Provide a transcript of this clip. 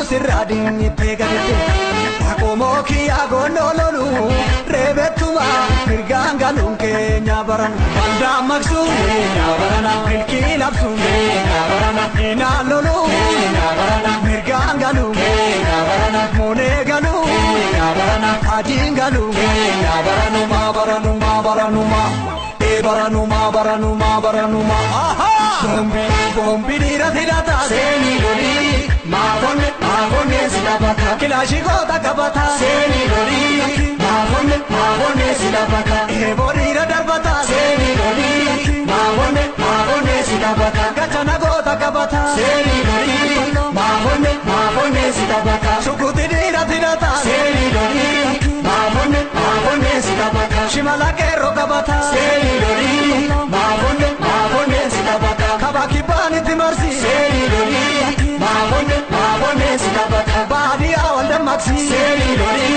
sirradini pegadete Akomo kia gonololu rebetuma mirganga lunke nyabaran Banda maksune nyabarana milki lapsune nyabarana inalolu nyabarana mirganga lunke nyabarana moneganu nyabarana ajingalu nyabaranu mabaranuma baranuma aha bombi dira tirata seni lori magone silabaka kilashi gota kabata seni lori magone silabaka eborira darbata seni lori magone silabaka kachana gota kabata seni lori magone silabaka shukuti dira tirata seni lori magone silabaka shimala kero kabata seni lori magone silabaka kabaki bani timarsi seni lori magone silabaka badi awal maxi seni lori